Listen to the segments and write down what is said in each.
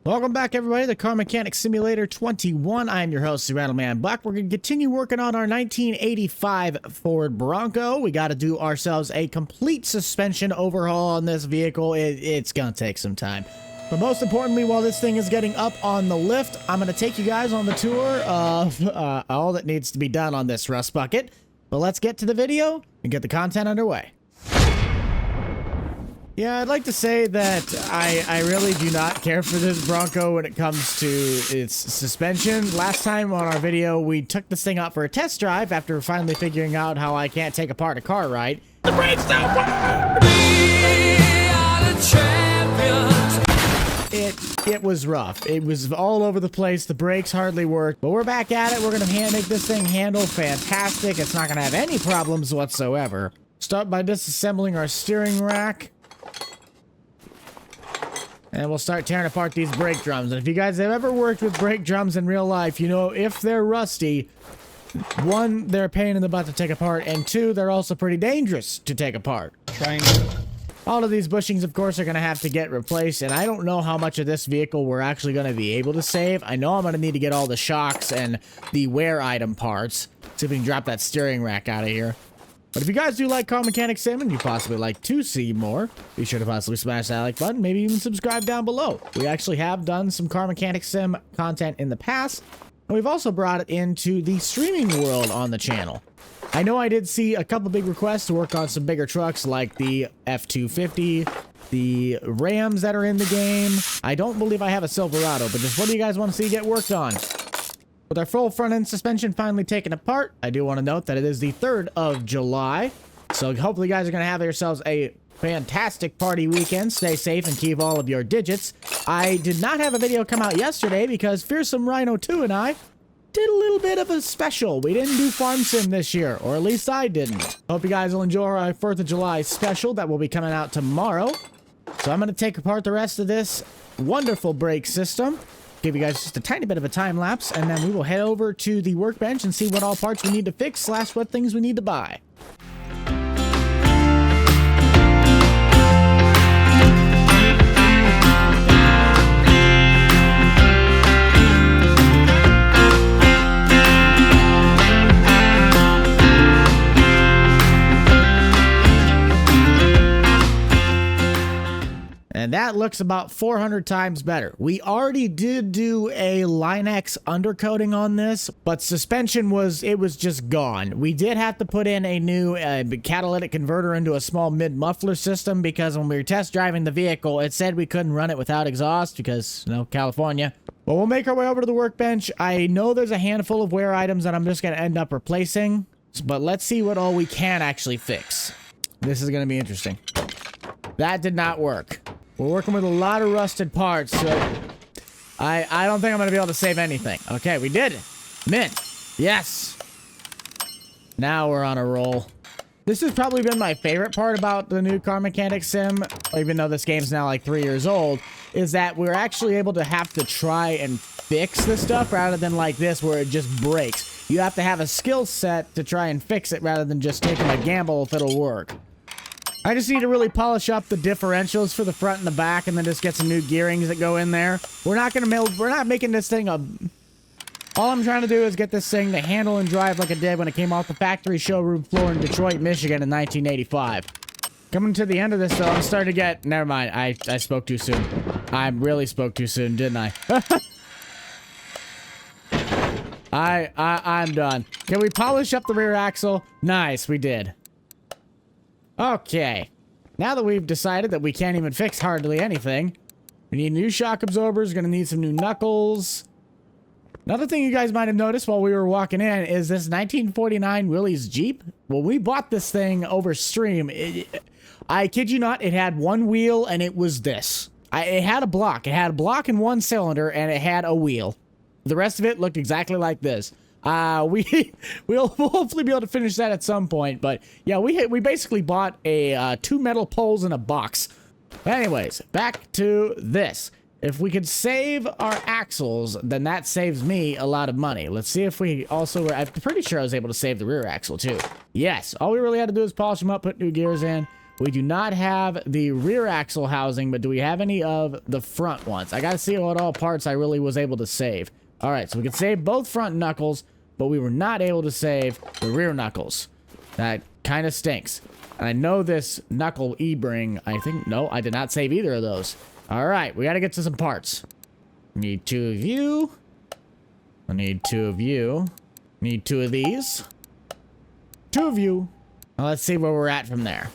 Welcome back, everybody, to Car Mechanic Simulator 21. I'm your host, Rattleman Buck. We're going to continue working on our 1985 Ford Bronco. We got to do ourselves a complete suspension overhaul on this vehicle. It's going to take some time. But most importantly, while this thing is getting up on the lift, I'm going to take you guys on the tour of all that needs to be done on this rust bucket. But let's get to the video and get the content underway. Yeah, I'd like to say that I really do not care for this Bronco when it comes to its suspension. Last time on our video, we took this thing out for a test drive after finally figuring out how I can't take apart a car right. The brakes don't work! We are the champions! It was rough. It was all over the place. The brakes hardly worked. But we're back at it. We're going to make this thing handle fantastic. It's not going to have any problems whatsoever. Start by disassembling our steering rack. And we'll start tearing apart these brake drums. And if you guys have ever worked with brake drums in real life, you know if they're rusty, one, they're a pain in the butt to take apart, and two, they're also pretty dangerous to take apart. All of these bushings, of course, are going to have to get replaced, and I don't know how much of this vehicle we're actually going to be able to save. I know I'm going to need to get all the shocks and the wear item parts. See if we can drop that steering rack out of here. But if you guys do like Car Mechanic Sim and you possibly like to see more, be sure to possibly smash that like button, maybe even subscribe down below. We actually have done some Car Mechanic Sim content in the past, and we've also brought it into the streaming world on the channel. I know I did see a couple big requests to work on some bigger trucks like the F-250, the Rams that are in the game. I don't believe I have a Silverado, but just what do you guys want to see get worked on? With our full front-end suspension finally taken apart, I do want to note that it is the 3rd of July. So hopefully you guys are going to have yourselves a fantastic party weekend. Stay safe and keep all of your digits. I did not have a video come out yesterday because Fearsome Rhino 2 and I did a little bit of a special. We didn't do Farm Sim this year, or at least I didn't. Hope you guys will enjoy our 4th of July special that will be coming out tomorrow. So I'm going to take apart the rest of this wonderful brake system. Give you guys just a tiny bit of a time lapse, and then we will head over to the workbench and see what all parts we need to fix / what things we need to buy. And that looks about 400 times better. We already did do a Line-X undercoating on this, but suspension was just gone. We did have to put in a new catalytic converter into a small mid-muffler system because when we were test driving the vehicle, it said we couldn't run it without exhaust because, you know, California. But we'll make our way over to the workbench. I know there's a handful of wear items that I'm just going to end up replacing, but let's see what all we can actually fix. This is going to be interesting. That did not work. We're working with a lot of rusted parts, so I don't think I'm going to be able to save anything. Okay, we did it. Mint. Yes. Now we're on a roll. This has probably been my favorite part about the new Car Mechanic Sim, even though this game's now like 3 years old, is that we're actually able to have to try and fix this stuff rather than like this where it just breaks. You have to have a skill set to try and fix it rather than just taking a gamble if it'll work. I just need to really polish up the differentials for the front and the back and then just get some new gearings that go in there. We're not making this thing a... All I'm trying to do is get this thing to handle and drive like it did when it came off the factory showroom floor in Detroit, Michigan in 1985. Coming to the end of this though, I'm starting to get... Never mind, I spoke too soon. I really spoke too soon, didn't I? I'm done. Can we polish up the rear axle? Nice, we did. Okay, now that we've decided that we can't even fix hardly anything, we need new shock absorbers, gonna need some new knuckles. Another thing you guys might have noticed while we were walking in is this 1949 Willys Jeep. Well, we bought this thing over stream. I kid you not, it had one wheel and it was this. It had a block. It had a block and one cylinder and it had a wheel. The rest of it looked exactly like this. We'll hopefully be able to finish that at some point, but yeah, we basically bought a 2 metal poles in a box. But anyways, back to this. If we could save our axles, then that saves me a lot of money. Let's see if we also I'm pretty sure I was able to save the rear axle too. Yes, all we really had to do is polish them up, put new gears in. We do not have the rear axle housing, but do we have any of the front ones? I gotta see what all parts I really was able to save. All right, so we could save both front knuckles, but we were not able to save the rear knuckles. That kind of stinks. And I know this knuckle E-bring, I think, no, I did not save either of those. All right, we got to get to some parts. Need 2 of you. I need 2 of you. Need 2 of these. 2 of you. Now let's see where we're at from there.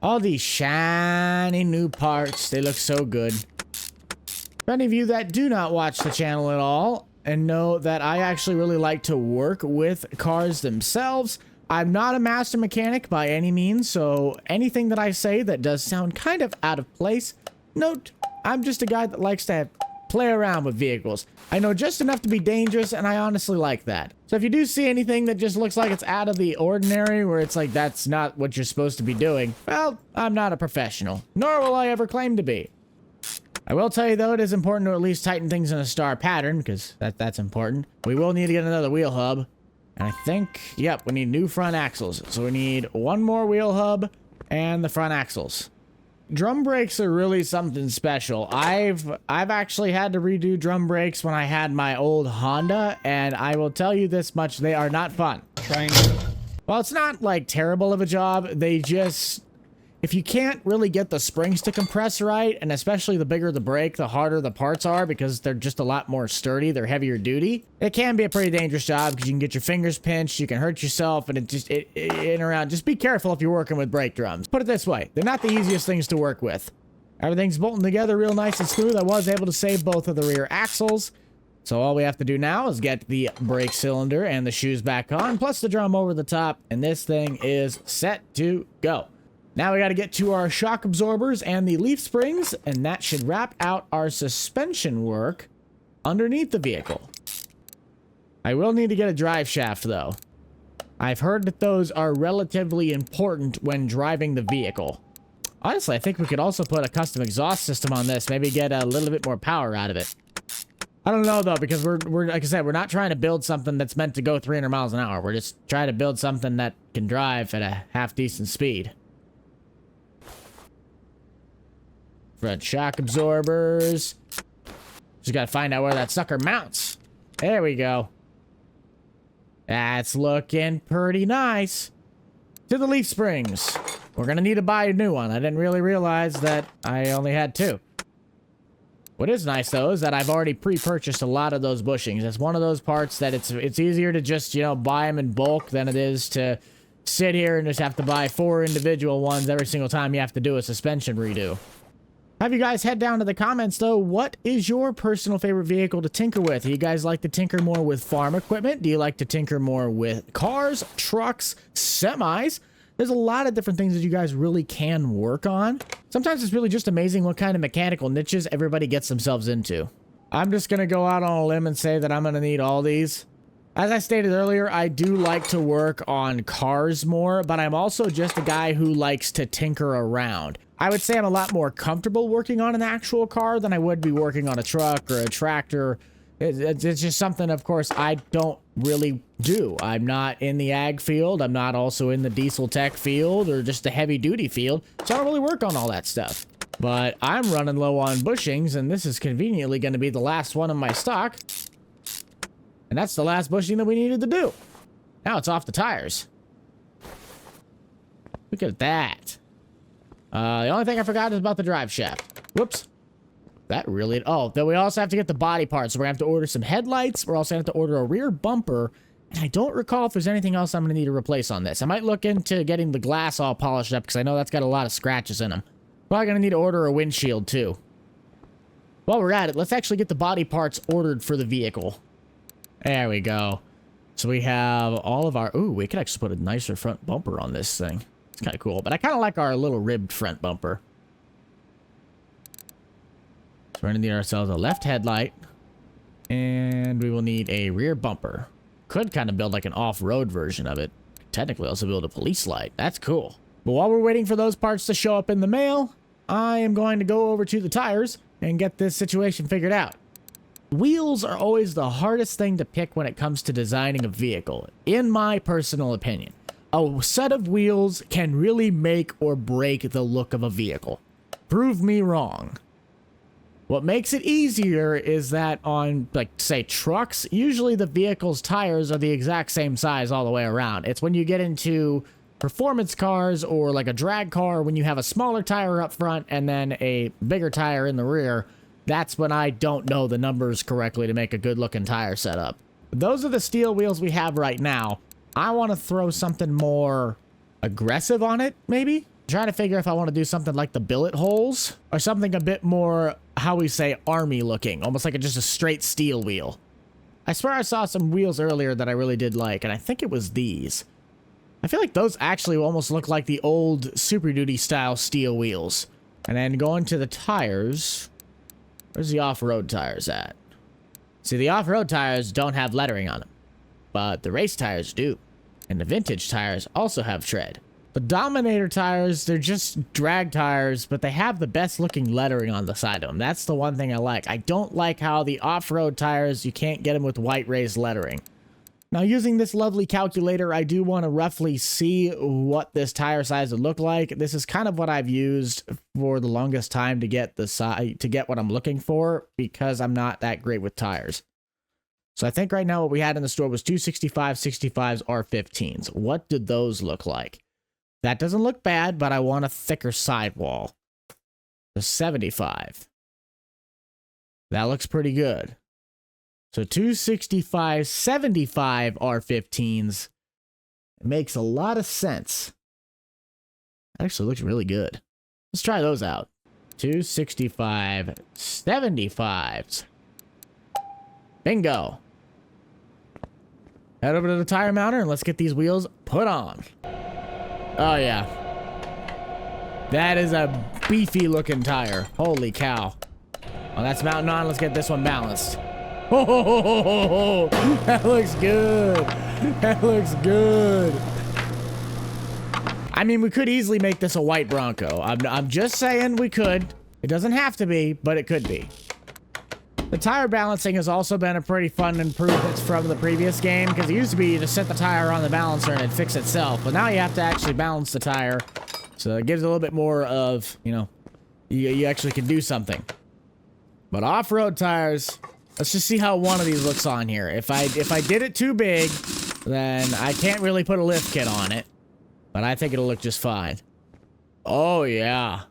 All these shiny new parts, they look so good. For any of you that do not watch the channel at all and know that I actually really like to work with cars themselves, I'm not a master mechanic by any means, so anything that I say that does sound kind of out of place, note, I'm just a guy that likes to play around with vehicles. I know just enough to be dangerous, and I honestly like that. So if you do see anything that just looks like it's out of the ordinary, where it's like that's not what you're supposed to be doing, well, I'm not a professional, nor will I ever claim to be. I will tell you, though, it is important to at least tighten things in a star pattern, because that's important. We will need to get another wheel hub. And I think, yep, we need new front axles. So we need 1 more wheel hub and the front axles. Drum brakes are really something special. I've actually had to redo drum brakes when I had my old Honda, and I will tell you this much, they are not fun. Well, it's not like terrible of a job. They just, if you can't really get the springs to compress right, and especially the bigger the brake, the harder the parts are because they're just a lot more sturdy, they're heavier duty. It can be a pretty dangerous job because you can get your fingers pinched, you can hurt yourself, and just be careful if you're working with brake drums. Put it this way, they're not the easiest things to work with. Everything's bolting together real nice and smooth. I was able to save both of the rear axles. So all we have to do now is get the brake cylinder and the shoes back on, plus the drum over the top, and this thing is set to go. Now we got to get to our shock absorbers and the leaf springs, and that should wrap out our suspension work underneath the vehicle. I will need to get a drive shaft, though. I've heard that those are relatively important when driving the vehicle. Honestly, I think we could also put a custom exhaust system on this, maybe get a little bit more power out of it. I don't know, though, because we're like I said, we're not trying to build something that's meant to go 300 miles an hour. We're just trying to build something that can drive at a half-decent speed. Front shock absorbers. Just gotta find out where that sucker mounts. There we go. That's looking pretty nice. To the leaf springs. We're gonna need to buy a new one. I didn't really realize that I only had 2. What is nice, though, is that I've already pre-purchased a lot of those bushings. It's one of those parts that it's easier to just, you know, buy them in bulk than it is to sit here and just have to buy 4 individual ones every single time you have to do a suspension redo. Have you guys head down to the comments, though. What is your personal favorite vehicle to tinker with? Do you guys like to tinker more with farm equipment? Do you like to tinker more with cars, trucks, semis? There's a lot of different things that you guys really can work on. Sometimes it's really just amazing what kind of mechanical niches everybody gets themselves into. I'm just going to go out on a limb and say that I'm going to need all these. As I stated earlier, I do like to work on cars more, but I'm also just a guy who likes to tinker around. I would say I'm a lot more comfortable working on an actual car than I would be working on a truck or a tractor. It's just something, of course, I don't really do. I'm not in the ag field. I'm not also in the diesel tech field or just the heavy duty field. So I don't really work on all that stuff. But I'm running low on bushings, and this is conveniently going to be the last one in my stock. And that's the last bushing that we needed to do. Now it's off the tires. Look at that. The only thing I forgot is about the drive shaft. Whoops. That really... Oh, then we also have to get the body parts. So we're going to have to order some headlights. We're also going to have to order a rear bumper. And I don't recall if there's anything else I'm going to need to replace on this. I might look into getting the glass all polished up because I know that's got a lot of scratches in them. Probably going to need to order a windshield too. While we're at it, let's actually get the body parts ordered for the vehicle. There we go. So we have all of our... Ooh, we could actually put a nicer front bumper on this thing. It's kind of cool. But I kind of like our little ribbed front bumper. So we're going to need ourselves a left headlight. And we will need a rear bumper. Could kind of build like an off-road version of it. Technically also build a police light. That's cool. But while we're waiting for those parts to show up in the mail, I am going to go over to the tires and get this situation figured out. Wheels are always the hardest thing to pick when it comes to designing a vehicle, in my personal opinion. A set of wheels can really make or break the look of a vehicle. Prove me wrong. What makes it easier is that on, like, say, trucks, usually the vehicle's tires are the exact same size all the way around. It's when you get into performance cars or like a drag car, when you have a smaller tire up front and then a bigger tire in the rear, that's when I don't know the numbers correctly to make a good looking tire setup. Those are the steel wheels we have right now. I want to throw something more aggressive on it, maybe? Trying to figure if I want to do something like the billet holes or something a bit more, how we say, army looking, almost like just a straight steel wheel. I swear I saw some wheels earlier that I really did like, and I think it was these. I feel like those actually almost look like the old Super Duty style steel wheels. And then going to the tires, where's the off-road tires at? See, the off-road tires don't have lettering on them, but the race tires do. And the vintage tires also have tread. The Dominator tires, they're just drag tires, but they have the best looking lettering on the side of them. That's the one thing I like. I don't like how the off-road tires, you can't get them with white raised lettering. Now, using this lovely calculator, I do want to roughly see what this tire size would look like. This is kind of what I've used for the longest time to get the size, to get what I'm looking for, because I'm not that great with tires. So I think right now what we had in the store was 265 65s R15s. What did those look like? That doesn't look bad, but I want a thicker sidewall. The 75. That looks pretty good. So 265, 75 R15s. It makes a lot of sense. That actually looks really good. Let's try those out. 265, 75s. Bingo. Head over to the tire mounter and let's get these wheels put on. Oh, yeah. That is a beefy looking tire. Holy cow. Well, that's mounting on. Let's get this one balanced. Oh, that looks good. That looks good. I mean, we could easily make this a white Bronco. I'm just saying we could. It doesn't have to be, but it could be. The tire balancing has also been a pretty fun improvement from the previous game, because it used to be you just set the tire on the balancer and it'd fix itself, but now you have to actually balance the tire, so it gives it a little bit more of, you know, you actually can do something. But off-road tires, let's just see how one of these looks on here. If I did it too big, then I can't really put a lift kit on it, but I think it'll look just fine. Oh yeah.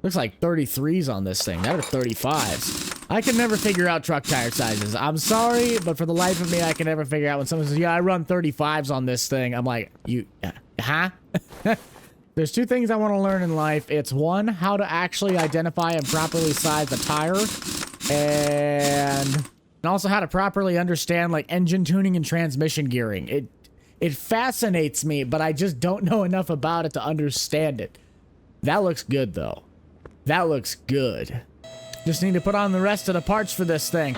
Looks like 33s on this thing. That are 35s. I can never figure out truck tire sizes. I'm sorry, but for the life of me, I can never figure out when someone says, yeah, I run 35s on this thing. I'm like, huh? There's two things I want to learn in life. It's one, how to actually identify and properly size a tire. And also how to properly understand, like, engine tuning and transmission gearing. It fascinates me, but I just don't know enough about it to understand it. That looks good, though. That looks good. Just need to put on the rest of the parts for this thing.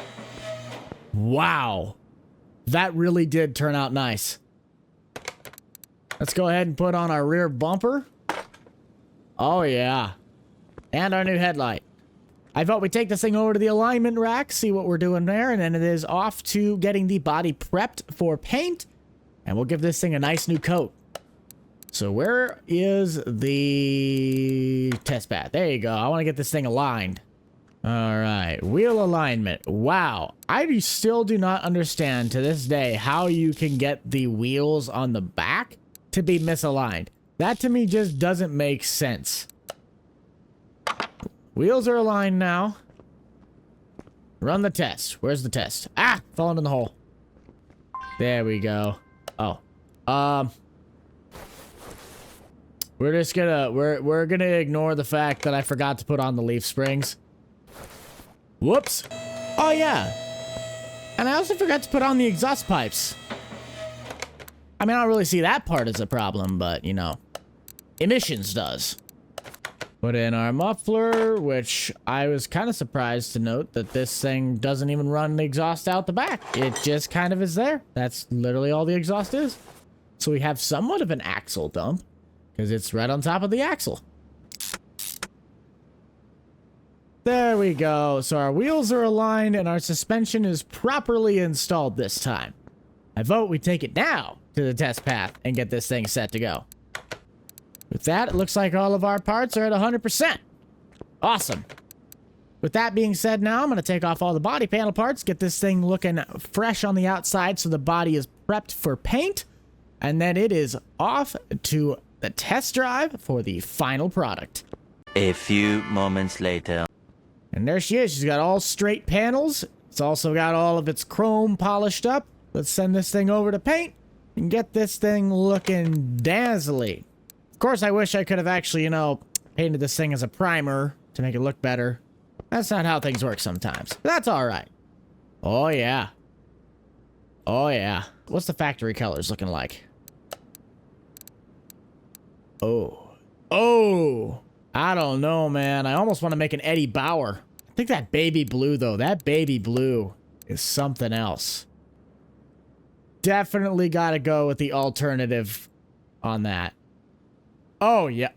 Wow. That really did turn out nice. Let's go ahead and put on our rear bumper. Oh, yeah. And our new headlight. I vote we take this thing over to the alignment rack, see what we're doing there, and then it is off to getting the body prepped for paint, and we'll give this thing a nice new coat. So where is the test pad? There you go. I want to get this thing aligned. All right, wheel alignment. Wow, I still do not understand to this day how you can get the wheels on the back to be misaligned. That to me just doesn't make sense. Wheels are aligned now. Run the test. Where's the test? Ah, falling in the hole. There we go. Oh, we're just gonna we're gonna ignore the fact that I forgot to put on the leaf springs. Whoops. Oh, yeah. And I also forgot to put on the exhaust pipes. I mean, I don't really see that part as a problem, but, you know, emissions does. Put in our muffler, which I was kind of surprised to note that this thing doesn't even run the exhaust out the back. It just kind of is there. That's literally all the exhaust is. So we have somewhat of an axle dump, because it's right on top of the axle. There we go. So our wheels are aligned and our suspension is properly installed this time. I vote we take it now to the test path and get this thing set to go. With that, it looks like all of our parts are at 100%. Awesome. With that being said, now I'm going to take off all the body panel parts, get this thing looking fresh on the outside so the body is prepped for paint, and then it is off to the test drive for the final product. A few moments later. And there she is. She's got all straight panels. It's also got all of its chrome polished up. Let's send this thing over to paint and get this thing looking dazzly. Of course, I wish I could have actually, you know, painted this thing as a primer to make it look better. That's not how things work sometimes. But that's all right. Oh, yeah. Oh, yeah. What's the factory colors looking like? Oh. Oh! I don't know, man. I almost want to make an Eddie Bauer. I think that baby blue, though. That baby blue is something else. Definitely got to go with the alternative on that. Oh, yeah.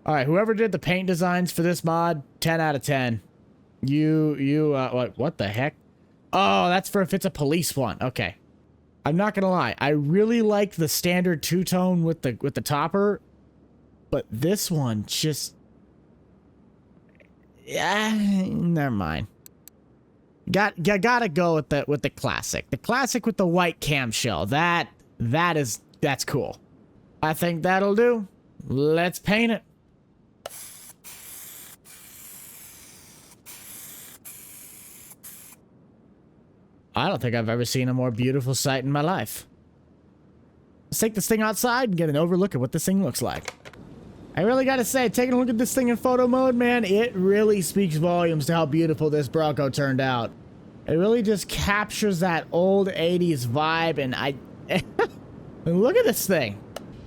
All right, whoever did the paint designs for this mod, 10 out of 10. What the heck? Oh, that's for if it's a police one. Okay. I'm not gonna lie. I really like the standard two-tone with the topper, but this one just... Yeah, never mind. Gotta go with the classic. The classic with the white camshell. That's cool. I think that'll do. Let's paint it. I don't think I've ever seen a more beautiful sight in my life. Let's take this thing outside and get an overlook at what this thing looks like. I really gotta say, taking a look at this thing in photo mode, man, it really speaks volumes to how beautiful this Bronco turned out. It really just captures that old 80s vibe, and and look at this thing.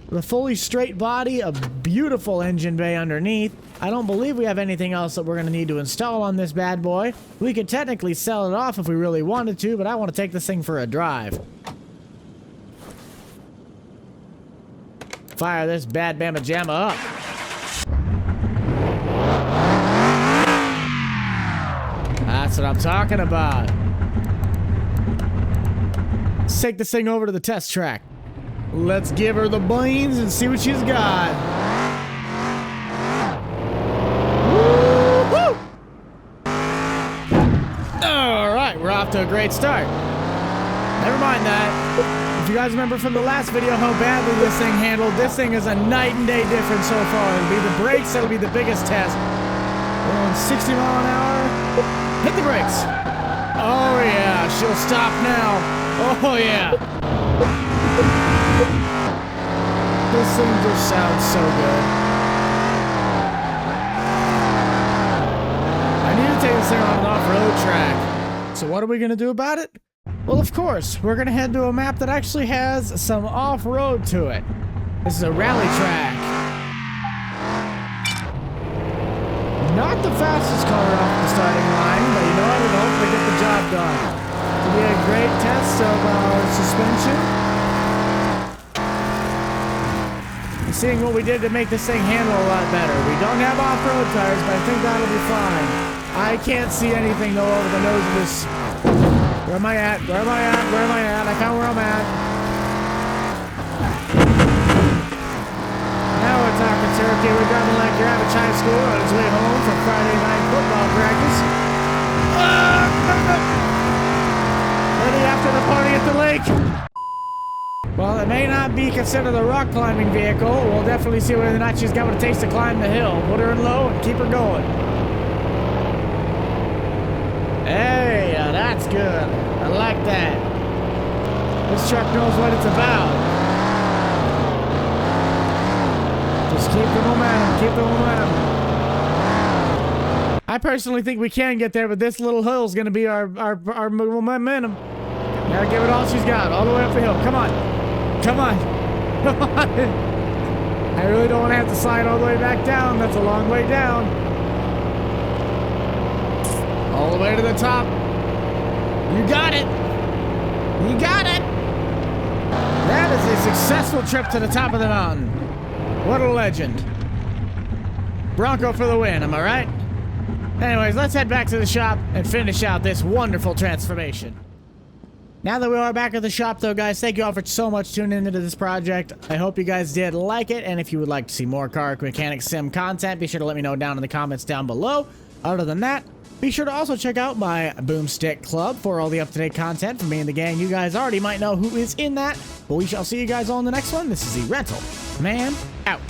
With a fully straight body, a beautiful engine bay underneath. I don't believe we have anything else that we're going to need to install on this bad boy. We could technically sell it off if we really wanted to, but I want to take this thing for a drive. Fire this bad bama jamma up. That's what I'm talking about. Let's take this thing over to the test track. Let's give her the beans and see what she's got. Woo-hoo! All right, we're off to a great start. Never mind that. If you guys remember from the last video how badly this thing handled, this thing is a night and day difference so far. It'll be the brakes that'll be the biggest test. We're on 60 mile an hour. Hit the brakes. Oh yeah, she'll stop now. Oh yeah. This thing just sounds so good. I need to take this thing on an off-road track. So what are we going to do about it? Well, of course, we're going to head to a map that actually has some off-road to it. This is a rally track. Not the fastest car off the starting line, but you know what? It'll hopefully get the job done. It'll be a great test of our suspension. Seeing what we did to make this thing handle a lot better. We don't have off-road tires, but I think that'll be fine. I can't see anything though over the nose of this. Where am I at? Where am I at? Where am I at? I found where I'm at. Now we're talking turkey. We're driving like your average high schooler on his way home from Friday night football practice. Ready after the party at the lake. Well, it may not be considered a rock climbing vehicle. We'll definitely see whether or not she's got what it takes to climb the hill. Put her in low and keep her going. Hey, that's good. I like that. This truck knows what it's about. Just keep the momentum. Keep the momentum. I personally think we can get there, but this little hill's going to be our momentum. Gotta give it all she's got, all the way up the hill. Come on. Come on. Come on. I really don't want to have to slide all the way back down. That's a long way down. All the way to the top. You got it. You got it. That is a successful trip to the top of the mountain. What a legend. Bronco for the win, am I right? Anyways, let's head back to the shop and finish out this wonderful transformation. Now that we are back at the shop, though, guys, thank you all for so much tuning into this project. I hope you guys did like it, and if you would like to see more car mechanic sim content, be sure to let me know down in the comments down below. Other than that, be sure to also check out my Boomstick Club for all the up-to-date content from me and the gang. You guys already might know who is in that, but we shall see you guys all in the next one. This is the Rental Man out.